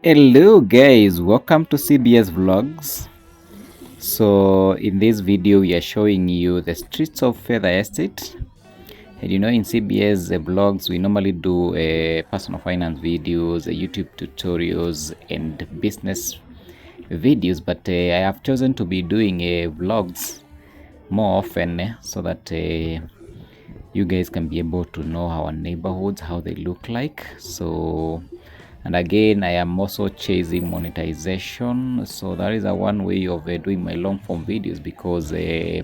Hello guys, welcome to CBS Vlogs. So in this video we are showing you the streets of Fedha Estate. And you know, in CBS Vlogs we normally do personal finance videos, YouTube tutorials and business videos, but I have chosen to be doing vlogs more often so that you guys can be able to know our neighborhoods, how they look like. And again, I am also chasing monetization, so that is a one way of doing my long form videos, because the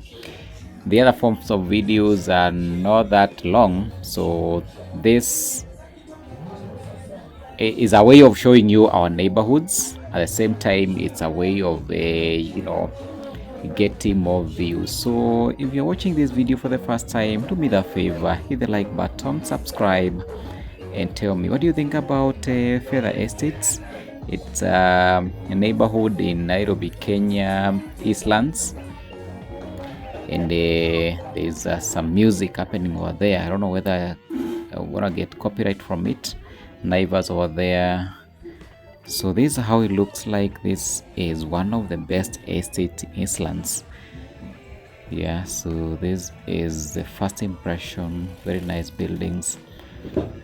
other forms of videos are not that long. So this is a way of showing you our neighborhoods. At the same time, it's a way of getting more views. So if you're watching this video for the first time, do me the favor, hit the like button, subscribe, and tell me what do you think about Fedha Estates. It's a neighborhood in Nairobi, Kenya, Eastlands, and there's some music happening over there. I don't know whether I'm gonna get copyright from it. Neighbors over there. So this is how it looks like. This is one of the best estates in Eastlands. Yeah, so this is the first impression. Very nice buildings,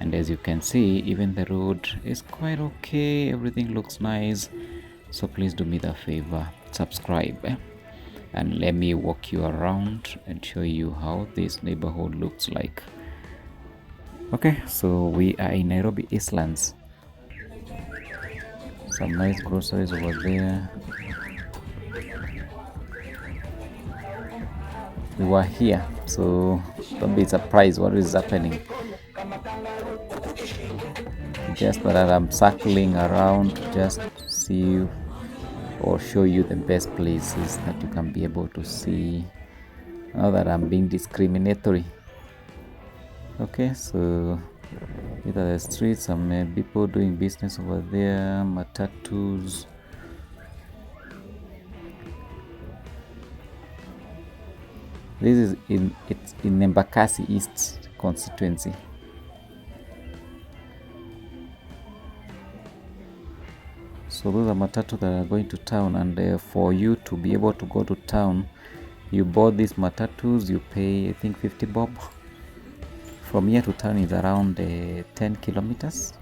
and as you can see, even the road is quite okay. Everything looks nice. So please do me the favor, subscribe, and let me walk you around and show you how this neighborhood looks like. Okay, so we are in Nairobi Eastlands. Some nice groceries over there. We were here, so don't be surprised what is happening. Just that I'm circling around just to see or show you the best places that you can be able to see. Now that I'm being discriminatory. Okay, so these are the streets. Some people doing business over there. Matatus. This is it's in Embakasi East constituency. So those are matatu that are going to town, and for you to be able to go to town, you board these matatus. You pay, I think, 50 bob. From here to town is around 10 kilometers.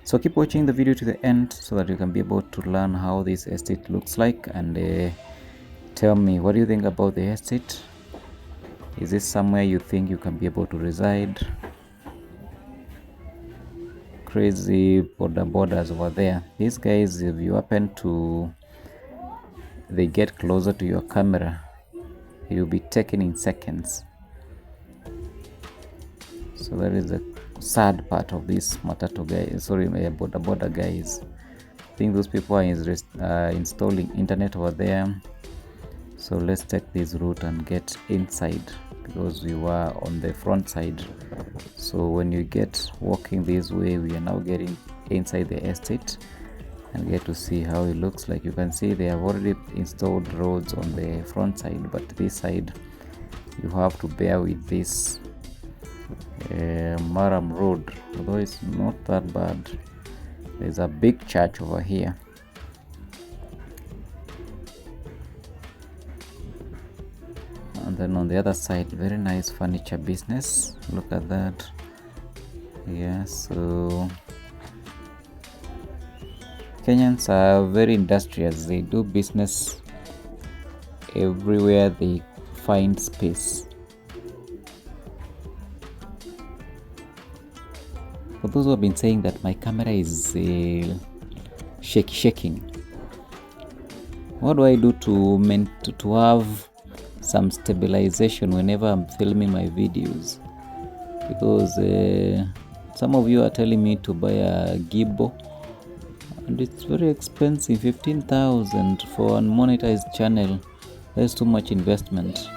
So keep watching the video to the end so that you can be able to learn how this estate looks like, and tell me, what do you think about the estate? Is this somewhere you think you can be able to reside? Crazy border borders over there. These guys, if you happen to they get closer to your camera, it will be taken in seconds. So that is the sad part of this matatu guys, sorry, border guys. I think those people are installing internet over there. So let's take this route and get inside, because we were on the front side. So when you get walking this way, we are now getting inside the estate and get to see how it looks like. You can see they have already installed roads on the front side, but this side you have to bear with this Maram road, although it's not that bad. There's a big church over here. And then on the other side, very nice furniture business. Look at that. Yeah, so Kenyans are very industrious. They do business everywhere they find space. For those who have been saying that my camera is shaking, what do I do to have some stabilization whenever I'm filming my videos? Because some of you are telling me to buy a gimbal, and it's very expensive. 15,000 for an monetized channel. That's too much investment.